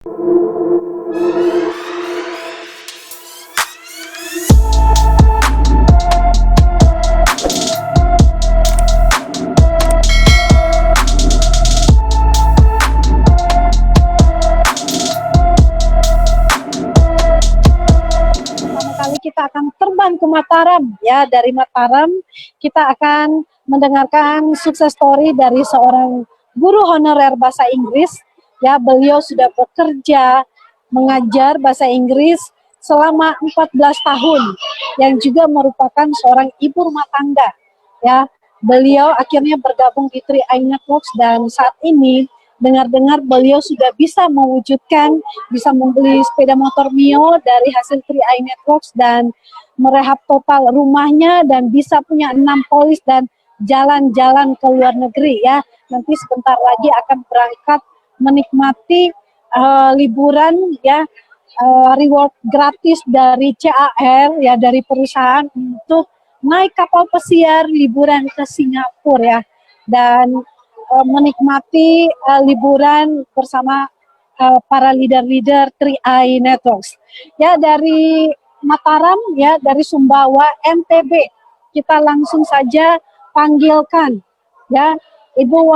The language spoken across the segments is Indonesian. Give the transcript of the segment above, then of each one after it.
Kita akan terbang ke Mataram ya. Dari Mataram kita akan mendengarkan sukses story dari seorang guru honorer bahasa Inggris ya. Beliau sudah bekerja mengajar bahasa Inggris selama 14 tahun yang juga merupakan seorang ibu rumah tangga ya. Beliau akhirnya bergabung di 3i Networks dan saat ini dengar-dengar beliau sudah bisa mewujudkan, bisa membeli sepeda motor Mio dari hasil 3i Networks dan merehab total rumahnya dan bisa punya 6 polis dan jalan-jalan ke luar negeri ya. Nanti sebentar lagi akan berangkat menikmati liburan ya, reward gratis dari CAR ya, dari perusahaan untuk naik kapal pesiar liburan ke Singapura ya, dan menikmati liburan bersama para leader-leader 3i Networks. Ya, dari Mataram ya, dari Sumbawa NTB kita langsung saja panggilkan ya Ibu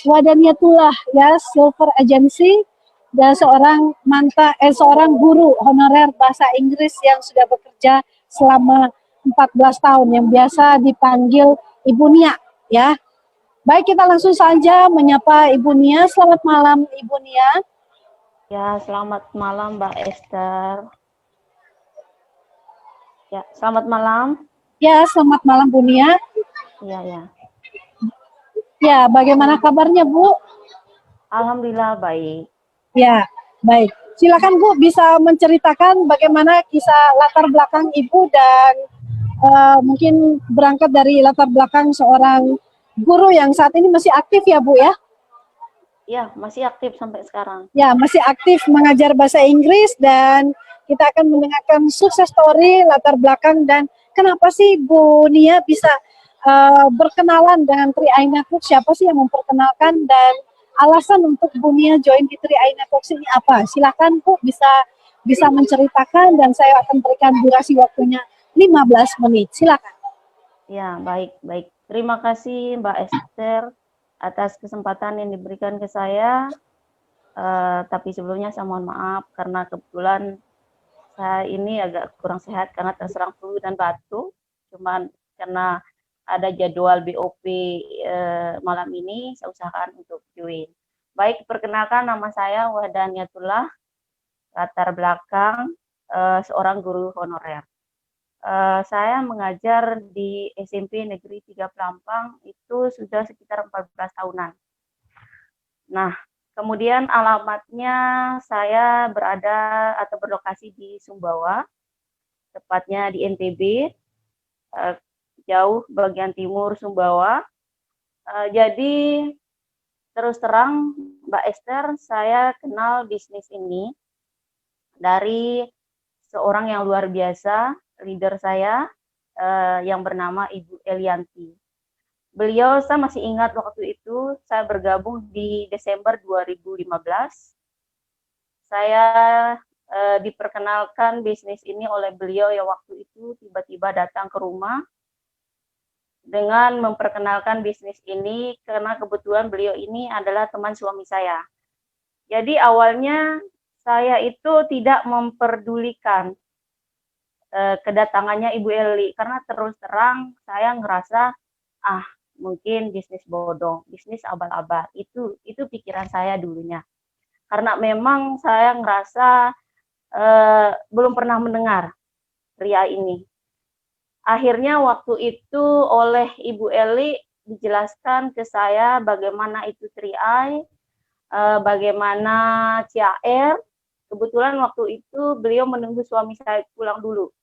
Wadaniatullah ya, Silver Agency, dan seorang guru honorer bahasa Inggris yang sudah bekerja selama 14 tahun yang biasa dipanggil Ibu Nia ya. Baik, kita langsung saja menyapa Ibu Nia. Selamat malam Ibu Nia. Ya, selamat malam Mbak Esther. Ya, selamat malam. Ya, selamat malam Bu Nia. Iya, ya. Ya, bagaimana kabarnya Bu? Alhamdulillah baik. Ya, baik. Silakan Bu, bisa menceritakan bagaimana kisah latar belakang Ibu dan mungkin berangkat dari latar belakang seorang guru yang saat ini masih aktif ya Bu ya? Ya, masih aktif sampai sekarang. Ya, masih aktif mengajar bahasa Inggris dan kita akan mendengarkan sukses story, latar belakang, dan kenapa sih Bu Nia bisa berkenalan dengan 3i Networks, siapa sih yang memperkenalkan, dan alasan untuk Bu Nia join di 3i Networks ini apa? Silakan Bu, bisa menceritakan dan saya akan berikan durasi waktunya 15 menit. Silakan. Ya, baik. Terima kasih Mbak Esther atas kesempatan yang diberikan ke saya. Tapi sebelumnya saya mohon maaf karena kebetulan saya ini agak kurang sehat karena terserang flu dan batuk. Cuman karena ada jadwal BOP malam ini, saya usahakan untuk join. Baik, perkenalkan nama saya Wadaniatullah, latar belakang seorang guru honorer. Saya mengajar di SMP Negeri 3 Pelampang itu sudah sekitar 14 tahunan. Nah, kemudian alamatnya saya berada atau berlokasi di Sumbawa, tepatnya di NTB, jauh bagian timur Sumbawa. Jadi terus terang Mbak Esther, saya kenal bisnis ini dari seorang yang luar biasa, leader saya yang bernama Ibu Elianti. Beliau, saya masih ingat waktu itu saya bergabung di Desember 2015. Saya diperkenalkan bisnis ini oleh beliau yang waktu itu tiba-tiba datang ke rumah dengan memperkenalkan bisnis ini karena kebetulan beliau ini adalah teman suami saya. Jadi awalnya saya itu tidak memperdulikan kedatangannya Ibu Eli karena terus terang saya ngerasa mungkin bisnis bodong, bisnis abal-abal. Itu pikiran saya dulunya. Karena memang saya ngerasa belum pernah mendengar pria ini. Akhirnya waktu itu oleh Ibu Eli dijelaskan ke saya bagaimana itu 3i, bagaimana CAR. Kebetulan waktu itu beliau menunggu suami saya pulang dulu.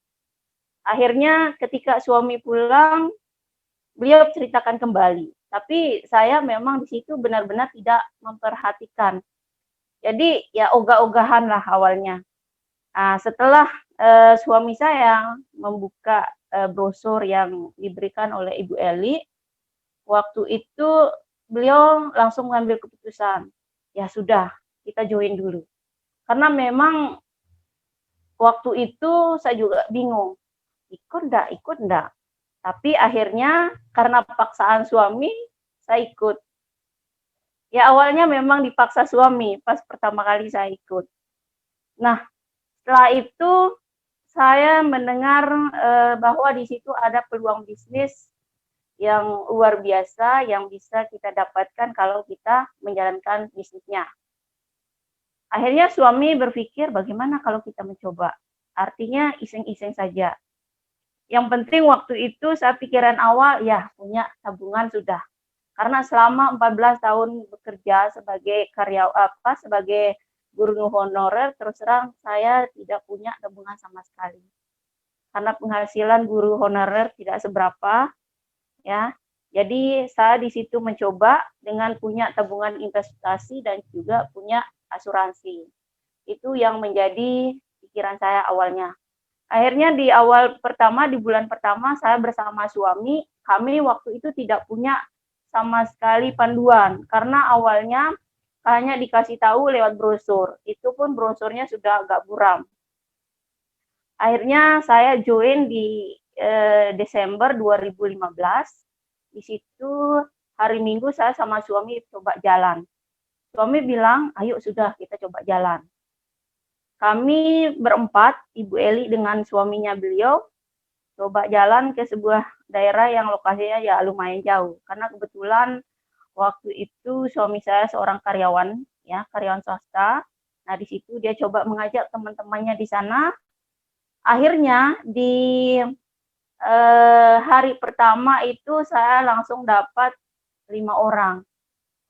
Akhirnya ketika suami pulang, beliau ceritakan kembali. Tapi saya memang di situ benar-benar tidak memperhatikan. Jadi ya ogah-ogahan lah awalnya. Nah, setelah suami saya membuka brosur yang diberikan oleh Ibu Eli, waktu itu beliau langsung mengambil keputusan. ya sudah, kita join dulu. Karena memang waktu itu saya juga bingung, ikut enggak. Tapi akhirnya karena paksaan suami, saya ikut. Ya awalnya memang dipaksa suami pas pertama kali saya ikut. Nah, setelah itu saya mendengar bahwa di situ ada peluang bisnis yang luar biasa yang bisa kita dapatkan kalau kita menjalankan bisnisnya. Akhirnya suami berpikir bagaimana kalau kita mencoba. Artinya iseng-iseng saja. Yang penting waktu itu saya pikiran awal ya punya tabungan sudah. Karena selama 14 tahun bekerja sebagai sebagai guru honorer, terus terang saya tidak punya tabungan sama sekali. Karena penghasilan guru honorer tidak seberapa, ya. Jadi saya di situ mencoba dengan punya tabungan investasi dan juga punya asuransi. Itu yang menjadi pikiran saya awalnya. Akhirnya di bulan pertama saya bersama suami, kami waktu itu tidak punya sama sekali panduan karena awalnya hanya dikasih tahu lewat brosur. Itu pun brosurnya sudah agak buram. Akhirnya saya join di Desember 2015. Di situ hari Minggu saya sama suami coba jalan. Suami bilang, "Ayo sudah kita coba jalan." Kami berempat, Ibu Eli dengan suaminya beliau, coba jalan ke sebuah daerah yang lokasinya ya lumayan jauh. Karena kebetulan waktu itu suami saya seorang karyawan, ya karyawan swasta. Nah di situ dia coba mengajak teman-temannya di sana. Akhirnya di hari pertama itu saya langsung dapat 5 orang.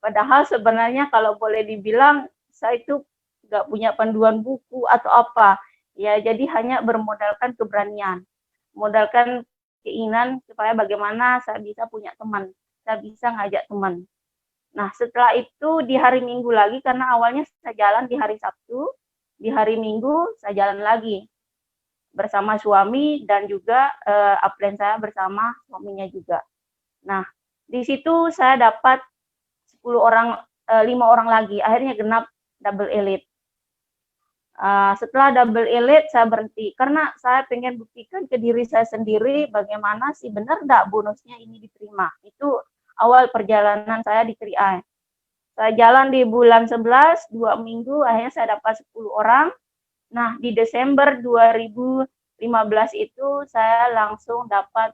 Padahal sebenarnya kalau boleh dibilang saya itu nggak punya panduan buku atau apa. Ya, jadi hanya bermodalkan keberanian, modalkan keinginan supaya bagaimana saya bisa punya teman, saya bisa ngajak teman. Nah, setelah itu di hari Minggu lagi, karena awalnya saya jalan di hari Sabtu, di hari Minggu saya jalan lagi bersama suami dan juga upline saya bersama suaminya juga. Nah, di situ saya dapat 10 orang, 5 orang lagi, akhirnya genap double elite. Setelah double elite saya berhenti karena saya pengen buktikan ke diri saya sendiri bagaimana sih benar enggak bonusnya ini diterima. Itu awal perjalanan saya di 3i. Saya jalan di bulan 11, 2 minggu, akhirnya saya dapat 10 orang. Nah, di Desember 2015 itu saya langsung dapat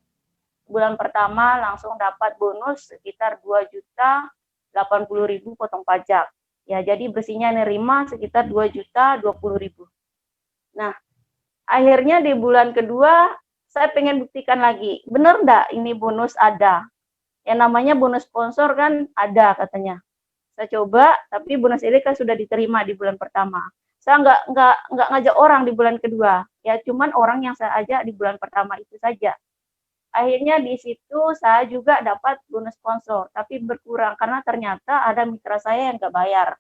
bulan pertama langsung dapat bonus sekitar 2.080.000 potong pajak. Ya, jadi bersihnya nerima sekitar 2.020.000. Nah, akhirnya di bulan kedua saya pengen buktikan lagi, benar enggak ini bonus ada? Yang namanya bonus sponsor kan ada katanya. Saya coba, tapi bonus ini kan sudah diterima di bulan pertama. Saya nggak ngajak orang di bulan kedua, ya cuman orang yang saya ajak di bulan pertama itu saja. Akhirnya di situ saya juga dapat bonus sponsor, tapi berkurang karena ternyata ada mitra saya yang nggak bayar.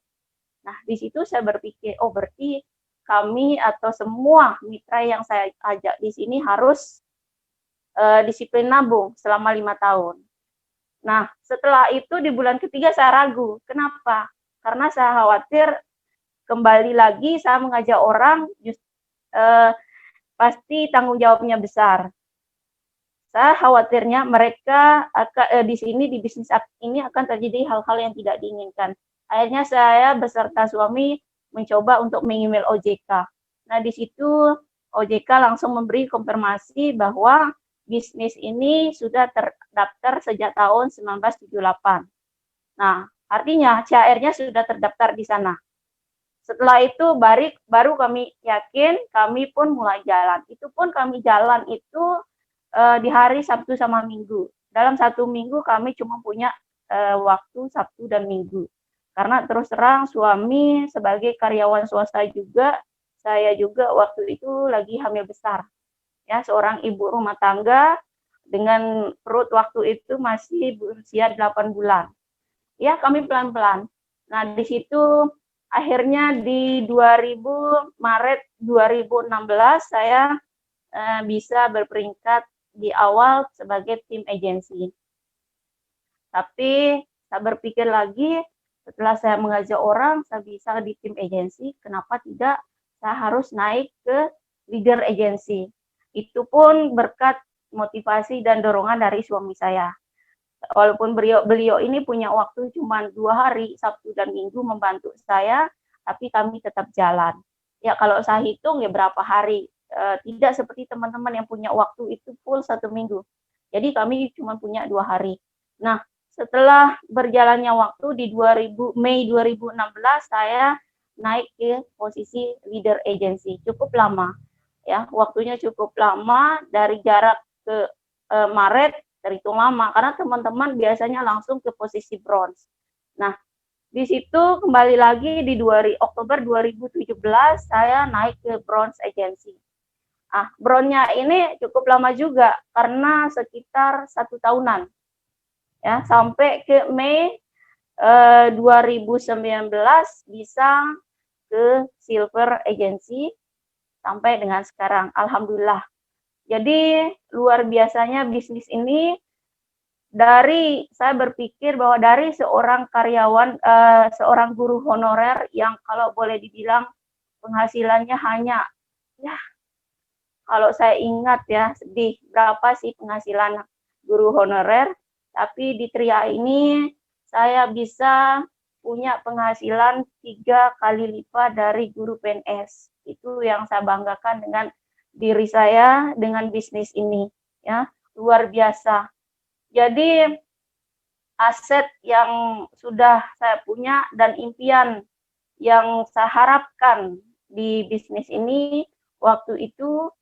Nah, di situ saya berpikir, oh berarti kami atau semua mitra yang saya ajak di sini harus disiplin nabung selama 5 tahun. Nah, setelah itu di bulan ketiga saya ragu. Kenapa? Karena saya khawatir kembali lagi saya mengajak orang, pasti tanggung jawabnya besar. Saya khawatirnya mereka di sini di bisnis ini akan terjadi hal-hal yang tidak diinginkan. Akhirnya saya beserta suami mencoba untuk mengemail OJK. Nah, di situ OJK langsung memberi konfirmasi bahwa bisnis ini sudah terdaftar sejak tahun 1978. Nah, artinya CHR-nya sudah terdaftar di sana. Setelah itu baru kami yakin, kami pun mulai jalan. Itu pun kami jalan itu di hari Sabtu sama Minggu. Dalam 1 minggu kami cuma punya waktu Sabtu dan Minggu. Karena terus terang suami sebagai karyawan swasta juga, saya juga waktu itu lagi hamil besar. Ya, seorang ibu rumah tangga dengan perut waktu itu masih berusia 8 bulan. Ya, kami pelan-pelan. Nah, di situ akhirnya di Maret 2016 saya bisa berperingkat di awal sebagai tim agensi. Tapi saya berpikir lagi, Setelah saya mengajak orang, saya bisa di tim agensi, kenapa tidak saya harus naik ke leader agensi. Itu pun berkat motivasi dan dorongan dari suami saya. Walaupun beliau ini punya waktu cuma 2 hari, Sabtu dan Minggu membantu saya, tapi kami tetap jalan. Ya kalau saya hitung ya berapa hari, tidak seperti teman-teman yang punya waktu itu full 1 minggu. Jadi kami cuma punya 2 hari. Nah, setelah berjalannya waktu di Mei 2016 saya naik ke posisi leader agency. Cukup lama, ya waktunya cukup lama dari jarak ke Maret terhitung lama karena teman-teman biasanya langsung ke posisi bronze. Nah, di situ kembali lagi di Oktober 2017 saya naik ke bronze agency. Bronze-nya ini cukup lama juga karena sekitar 1 tahunan. Ya, sampai ke Mei 2019 bisa ke silver agency sampai dengan sekarang. Alhamdulillah. Jadi luar biasanya bisnis ini dari saya berpikir bahwa dari seorang karyawan, seorang guru honorer yang kalau boleh dibilang penghasilannya hanya, ya kalau saya ingat ya sedih berapa sih penghasilan guru honorer, tapi di Tria ini saya bisa punya penghasilan 3 kali lipat dari guru PNS. Itu yang saya banggakan dengan diri saya dengan bisnis ini, ya luar biasa. Jadi aset yang sudah saya punya dan impian yang saya harapkan di bisnis ini, waktu itu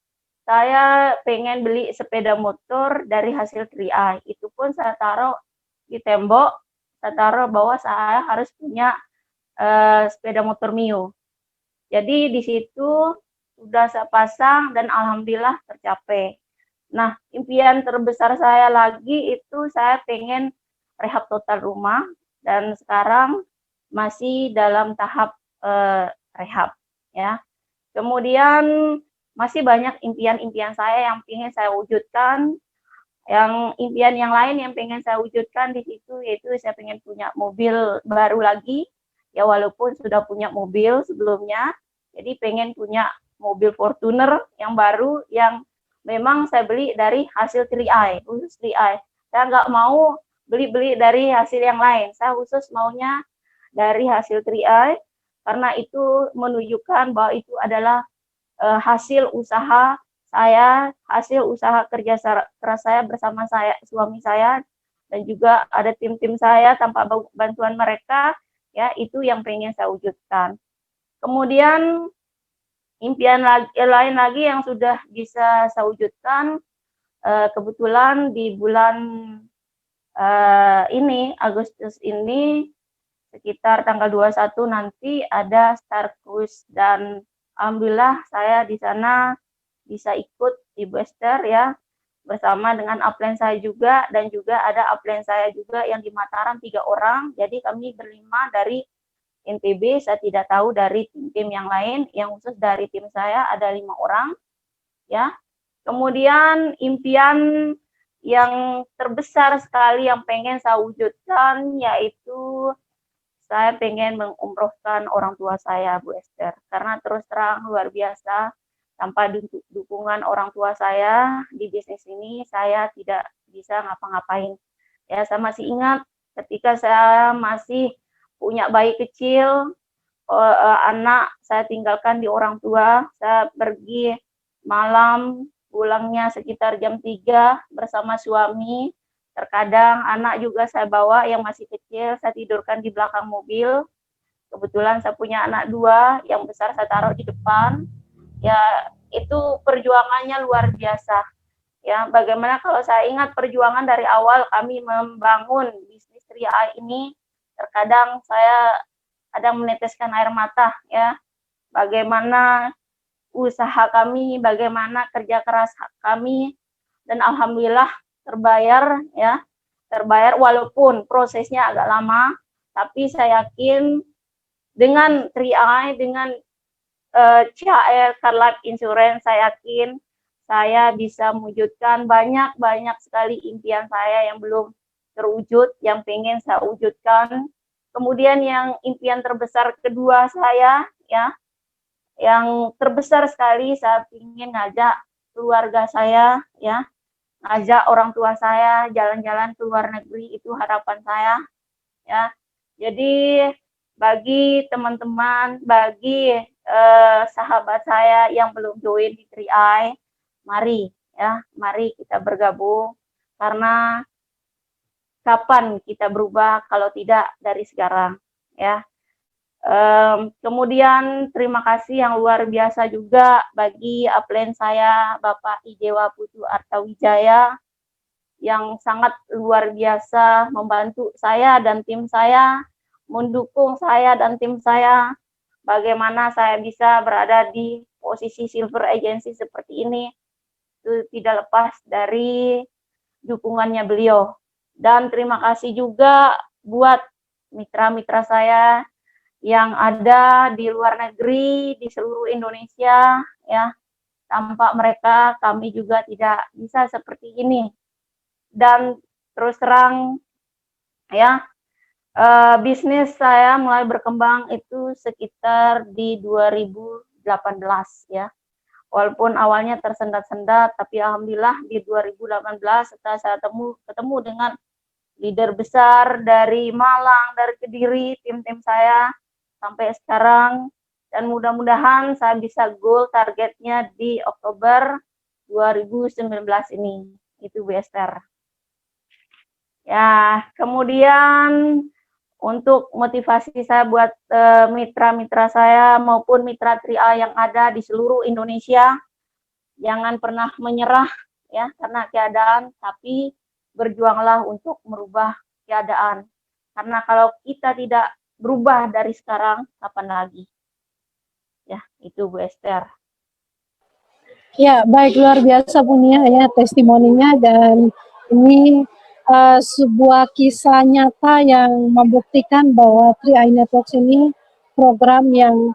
saya pengen beli sepeda motor dari hasil 3i. Itu pun saya taruh di tembok, saya taruh bahwa saya harus punya sepeda motor Mio. Jadi di situ sudah saya pasang dan alhamdulillah tercapai. Nah, impian terbesar saya lagi itu saya pengen rehab total rumah dan sekarang masih dalam tahap rehab, ya. Kemudian masih banyak impian-impian saya yang ingin saya wujudkan. Yang impian yang lain yang pengen saya wujudkan di situ yaitu saya pengen punya mobil baru lagi. Ya walaupun sudah punya mobil sebelumnya, jadi pengen punya mobil Fortuner yang baru yang memang saya beli dari hasil 3i, khusus 3i. Saya nggak mau beli-beli dari hasil yang lain. Saya khusus maunya dari hasil 3i karena itu menunjukkan bahwa itu adalah hasil usaha saya, hasil usaha kerja keras saya bersama saya, suami saya, dan juga ada tim-tim saya tanpa bantuan mereka, ya itu yang pengen saya wujudkan. Kemudian impian lain lagi yang sudah bisa saya wujudkan, kebetulan di bulan ini, Agustus ini, sekitar tanggal 21 nanti ada Star Cruise dan alhamdulillah saya di sana bisa ikut di Booster ya bersama dengan upline saya juga dan juga ada upline saya juga yang di Mataram 3 orang. Jadi kami berlima dari NTB, saya tidak tahu dari tim-tim yang lain, yang khusus dari tim saya ada 5 orang ya. Kemudian impian yang terbesar sekali yang pengen saya wujudkan yaitu saya pengen mengumrohkan orang tua saya, Bu Esther. Karena terus terang luar biasa, tanpa dukungan orang tua saya di bisnis ini, saya tidak bisa ngapa-ngapain. Ya, saya masih ingat ketika saya masih punya bayi kecil, anak saya tinggalkan di orang tua, saya pergi malam, pulangnya sekitar jam 3 bersama suami. Terkadang anak juga saya bawa yang masih kecil, saya tidurkan di belakang mobil. Kebetulan saya punya anak 2, yang besar saya taruh di depan. Ya, itu perjuangannya luar biasa. Ya, bagaimana kalau saya ingat perjuangan dari awal kami membangun bisnis 3i ini, terkadang saya ada meneteskan air mata ya. Bagaimana usaha kami, bagaimana kerja keras kami, dan alhamdulillah terbayar ya, terbayar walaupun prosesnya agak lama, tapi saya yakin dengan 3i, dengan CHR Car Life Insurance, saya yakin saya bisa mewujudkan banyak sekali impian saya yang belum terwujud, yang pengen saya wujudkan. Kemudian yang impian terbesar kedua saya, ya, yang terbesar sekali, saya ingin ngajak keluarga saya, ya, ngajak orang tua saya jalan-jalan ke luar negeri, itu harapan saya, ya. Jadi bagi teman-teman, bagi sahabat saya yang belum join di 3i, mari, ya, mari kita bergabung, karena kapan kita berubah kalau tidak dari sekarang, ya. Kemudian terima kasih yang luar biasa juga bagi upline saya, Bapak Ijewa Putu Artawijaya, yang sangat luar biasa membantu saya dan tim saya, mendukung saya dan tim saya, bagaimana saya bisa berada di posisi silver agency seperti ini, itu tidak lepas dari dukungannya beliau. Dan terima kasih juga buat mitra-mitra saya yang ada di luar negeri, di seluruh Indonesia, ya. Tanpa mereka kami juga tidak bisa seperti ini. Dan terus terang, ya, bisnis saya mulai berkembang itu sekitar di 2018, ya. Walaupun awalnya tersendat-sendat, tapi alhamdulillah di 2018 setelah saya ketemu dengan leader besar dari Malang, dari Kediri, tim-tim saya sampai sekarang, dan mudah-mudahan saya bisa goal targetnya di Oktober 2019 ini. Itu Bu Esther. Ya, kemudian untuk motivasi saya buat mitra-mitra saya maupun mitra 3i yang ada di seluruh Indonesia, jangan pernah menyerah, ya, karena keadaan, tapi berjuanglah untuk merubah keadaan. Karena kalau kita tidak berubah dari sekarang, kapan lagi? Ya, itu Bu Esther. Ya, baik, luar biasa Bu Nia ya testimoninya, dan ini sebuah kisah nyata yang membuktikan bahwa 3i Networks ini program yang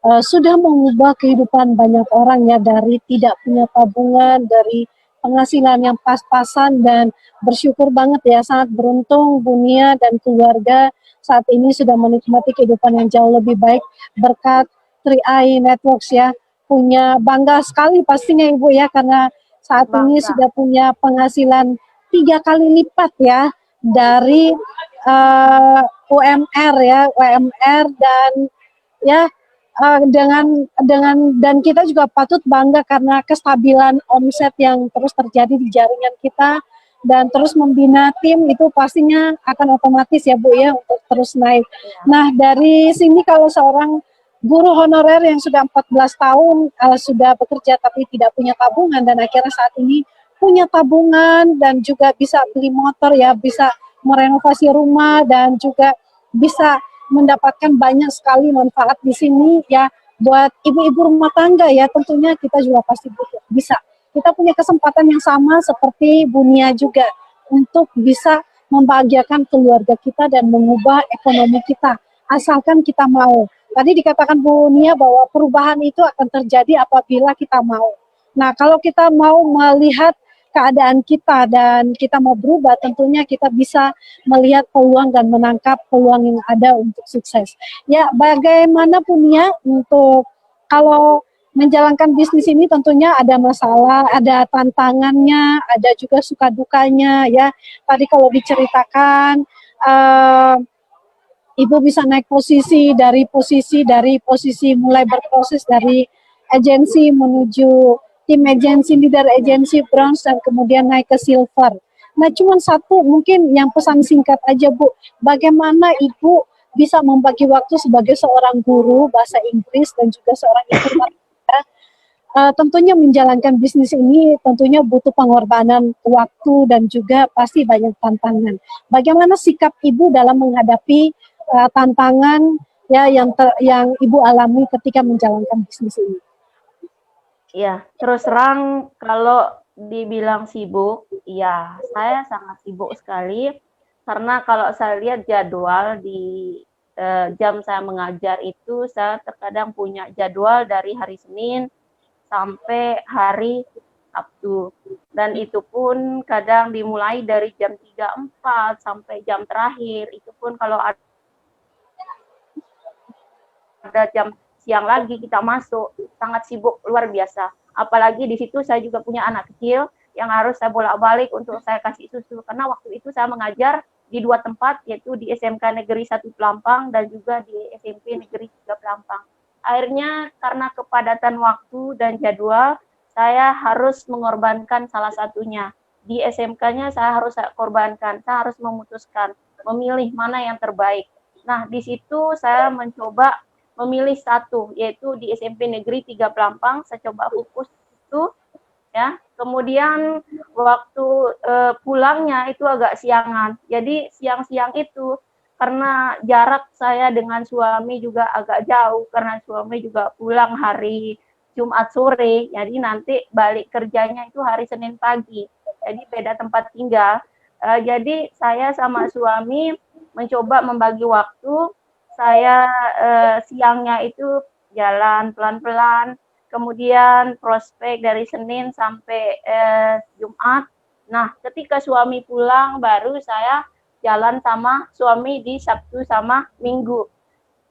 sudah mengubah kehidupan banyak orang ya, dari tidak punya tabungan, dari penghasilan yang pas-pasan, dan bersyukur banget ya, sangat beruntung Bu Nia dan keluarga saat ini sudah menikmati kehidupan yang jauh lebih baik berkat 3i Networks ya. Punya bangga sekali pastinya Ibu ya, karena saat ini sudah punya penghasilan 3 kali lipat ya dari UMR ya, UMR, dan ya dengan dan kita juga patut bangga karena kestabilan omset yang terus terjadi di jaringan kita, dan terus membina tim itu pastinya akan otomatis ya Bu ya untuk terus naik. Nah, dari sini kalau seorang guru honorer yang sudah 14 tahun sudah bekerja tapi tidak punya tabungan, dan akhirnya saat ini punya tabungan dan juga bisa beli motor ya, bisa merenovasi rumah, dan juga bisa mendapatkan banyak sekali manfaat di sini ya buat ibu-ibu rumah tangga ya, tentunya kita juga pasti bisa. Kita punya kesempatan yang sama seperti Bu Nia juga untuk bisa membahagiakan keluarga kita dan mengubah ekonomi kita, asalkan kita mau. Tadi dikatakan Bu Nia bahwa perubahan itu akan terjadi apabila kita mau. Nah, kalau kita mau melihat keadaan kita dan kita mau berubah, tentunya kita bisa melihat peluang dan menangkap peluang yang ada untuk sukses. Ya, bagaimanapun ya, untuk kalau menjalankan bisnis ini tentunya ada masalah, ada tantangannya, ada juga suka dukanya ya. Tadi kalau diceritakan, Ibu bisa naik dari posisi mulai berproses dari agensi menuju tim agensi, leader agensi, bronze, dan kemudian naik ke silver. Nah, cuma satu mungkin yang pesan singkat aja Bu, bagaimana Ibu bisa membagi waktu sebagai seorang guru bahasa Inggris dan juga seorang ibu tangga, tentunya menjalankan bisnis ini tentunya butuh pengorbanan waktu dan juga pasti banyak tantangan. Bagaimana sikap Ibu dalam menghadapi tantangan ya yang Ibu alami ketika menjalankan bisnis ini? Ya, terus terang kalau dibilang sibuk, ya saya sangat sibuk sekali, karena kalau saya lihat jadwal di jam saya mengajar itu, saya terkadang punya jadwal dari hari Senin sampai hari Sabtu, dan itu pun kadang dimulai dari jam 3.4 sampai jam terakhir, itu pun kalau ada pada jam siang lagi kita masuk, sangat sibuk luar biasa. Apalagi di situ saya juga punya anak kecil yang harus saya bolak-balik untuk saya kasih susu, karena waktu itu saya mengajar di 2 tempat, yaitu di SMK Negeri 1 Pelampang dan juga di SMP Negeri 3 Pelampang. Akhirnya karena kepadatan waktu dan jadwal, saya harus mengorbankan salah satunya. Di SMK-nya saya harus korbankan, saya harus memutuskan, memilih mana yang terbaik. Nah, di situ saya mencoba memilih satu, yaitu di SMP Negeri 3 Pelampang, saya coba fokus itu, ya. Kemudian waktu pulangnya itu agak siangan. Jadi siang-siang itu karena jarak saya dengan suami juga agak jauh, karena suami juga pulang hari Jumat sore, jadi nanti balik kerjanya itu hari Senin pagi. Jadi beda tempat tinggal. Jadi saya sama suami mencoba membagi waktu. Saya siangnya itu jalan pelan-pelan, kemudian prospek dari Senin sampai Jumat. Nah, ketika suami pulang baru saya jalan sama suami di Sabtu sama Minggu.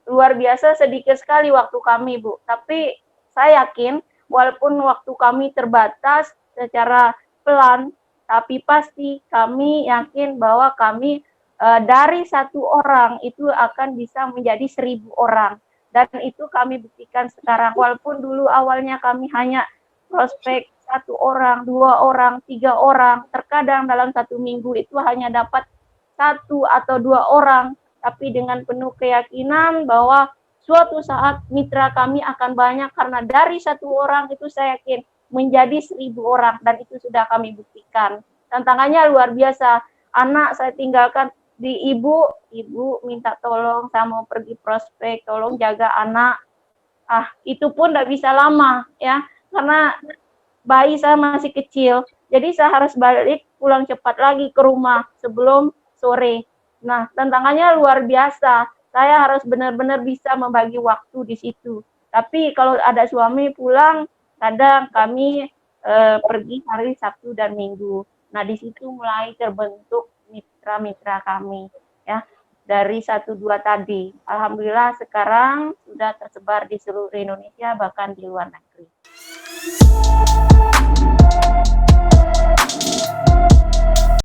Luar biasa sedikit sekali waktu kami, Bu. Tapi saya yakin walaupun waktu kami terbatas secara pelan, tapi pasti kami yakin bahwa kami dari 1 orang itu akan bisa menjadi 1.000 orang. Dan itu kami buktikan sekarang. Walaupun dulu awalnya kami hanya prospek 1 orang, 2 orang, 3 orang. Terkadang dalam 1 minggu itu hanya dapat 1 atau 2 orang. Tapi dengan penuh keyakinan bahwa suatu saat mitra kami akan banyak, karena dari 1 orang itu saya yakin menjadi 1.000 orang, dan itu sudah kami buktikan. Tantangannya luar biasa. Anak saya tinggalkan di ibu minta tolong, saya mau pergi prospek, tolong jaga anak. Itu pun tidak bisa lama, ya, karena bayi saya masih kecil. Jadi saya harus balik pulang cepat lagi ke rumah sebelum sore. Nah, tantangannya luar biasa. Saya harus benar-benar bisa membagi waktu di situ. Tapi kalau ada suami pulang, kadang kami pergi hari Sabtu dan Minggu. Nah, di situ mulai terbentuk mitra-mitra kami, ya, dari 1-2 tadi. Alhamdulillah sekarang sudah tersebar di seluruh Indonesia, bahkan di luar negeri.